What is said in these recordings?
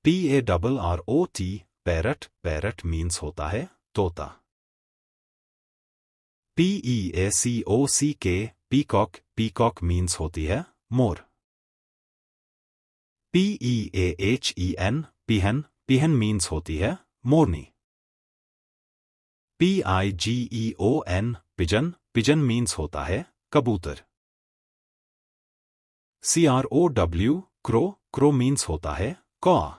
PARROT parrot parrot means होता है तोता। PEACOCK पीकॉक पीकॉक मीन्स होती है मोर। PEAHEN पिहन पिहन मीन्स होती है मोरनी। PIGEON पिजन पिजन मीन्स होता है कबूतर। CROW क्रो क्रो मीन्स होता है कौआ।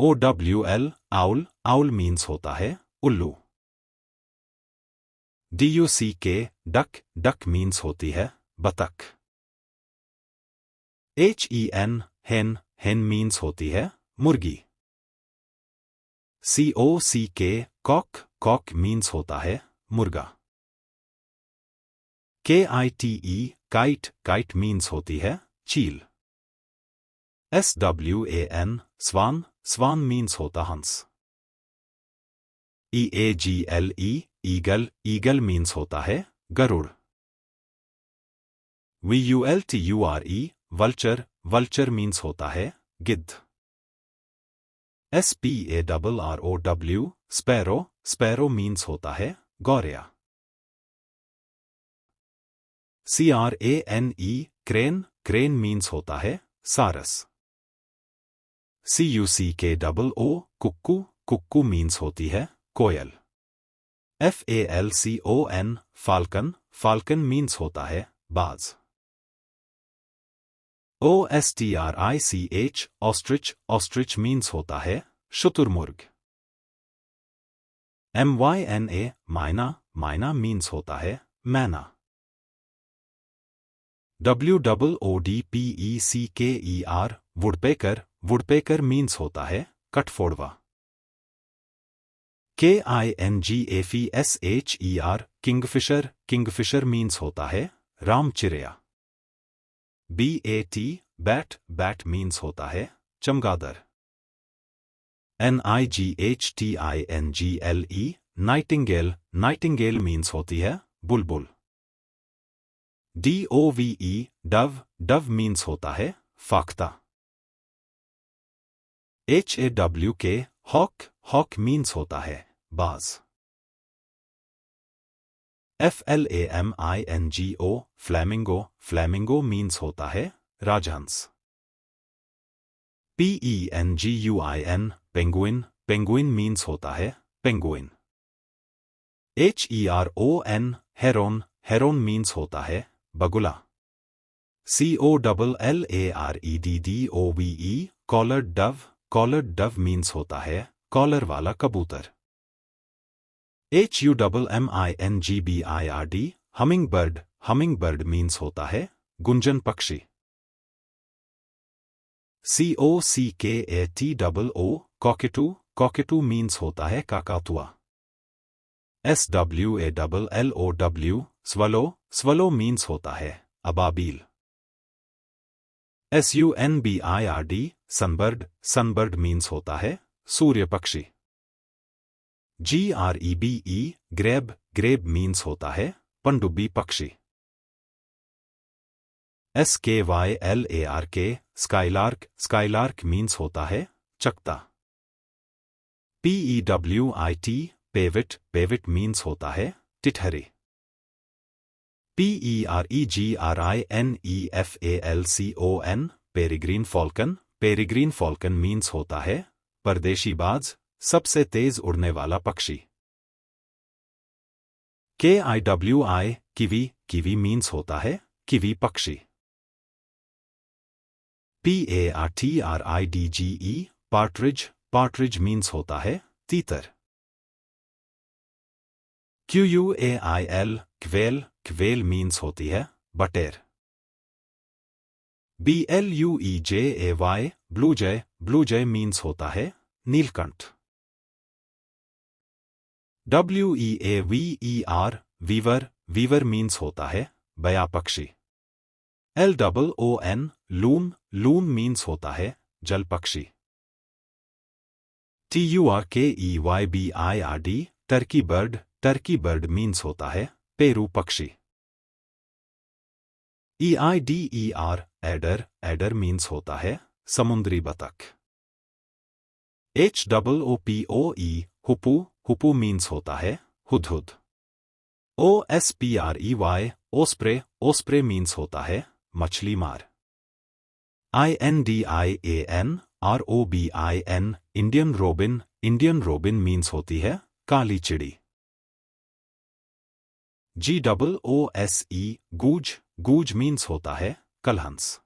OWL आउल आउल मीन्स होता है उल्लू। DUCK डक डक मीन्स होती है बतख। HEN हेन हेन मीन्स होती है मुर्गी। COCK कॉक कॉक मीन्स होता है मुर्गा। KITE काइट काइट मीन्स होती है चील। SWAN स्वान स्वान मीन्स होता हंस। EAGLE ईगल ईगल मीन्स होता है गरुड़। VULTURE वल्चर वल्चर मीन्स होता है गिद्ध। SPARROW स्पैरो स्पैरो मीन्स होता है Gauriya. CRANE crane crane means होता है सारस। CUCKOO कुक्कू कुक्कू मीन्स होती है कोयल। FALCON फाल्कन फाल्कन मीन्स होता है बाज। OSTRICH ऑस्ट्रिच ऑस्ट्रिच मीन्स होता है शुतुरमुर्ग। MYNA मायना मायना मीन्स होता है मैना। WOODPECKER वुडपेकर वुडपेकर मीन्स होता है कठफोड़वा। KINGFISHER किंगफिशर किंगफिशर मीन्स होता है रामचिड़िया। BAT बैट बैट मीन्स होता है चमगादड़। NIGHTINGLE नाइटिंगेल नाइटिंगेल मीन्स होती है बुलबुल। DOVE डव डव मीन्स होता है फाख्ता। HAWK हॉक हॉक मीन्स होता है बाज। FLAMINGO फ्लैमिंगो फ्लैमिंगो मीन्स होता है राजहंस। PENGUIN पेंगुइन पेंगुइन मीन्स होता है penguin. HERON Heron Heron means होता है बगुला। COLLAREDDOVE कॉलर्ड डव मीन्स होता है कॉलर वाला कबूतर। HUMMINGBIRD हमिंग बर्ड मीन्स होता है गुंजन पक्षी। COCKATOO कॉकेटू कॉकेटू मीन्स होता है काकातुआ। SWALLOW स्वलो स्वलो मीन्स होता है Ababeel. SUNBIRD sunbird sunbird means होता है सूर्य पक्षी। GREBE ग्रेब ग्रेब मीन्स होता है पनडुब्बी पक्षी। SKYLARK स्काइलार्क स्काइलार्क मीन्स होता है चकता। PEWIT पेविट पेविट मीन्स होता है टिटहरी। PEREGRINEFALCON पेरिग्रीन फॉल्कन मीन्स होता है परदेशी बाज सबसे तेज उड़ने वाला पक्षी। KIWI किवी किवी मीन्स होता है किवी पक्षी। PARTRIDGE पार्ट्रिज पार्ट्रिज मीन्स होता है तीतर। QUAIL क्वेल क्वेल मीन्स होती है बटेर। BLUEJAY ब्लू जय मीन्स होता है नीलकंठ। WEAVER वीवर मीन्स होता है बया पक्षी। LOON लून मीन्स होता है जल पक्षी। TURKEYBIRD टर्की बर्ड मीन्स होता है पेरू पक्षी। EIDER एडर मीन्स होता है समुद्री बतख। HOOPOE हुपू हुपू मीन्स होता है Hudhud. OSPREY osprey osprey means होता है मछली मार। INDIAN ROBIN Indian robin means होती है काली चिड़ी। GOOSE गूज गूज मीन्स होता है कलहंस।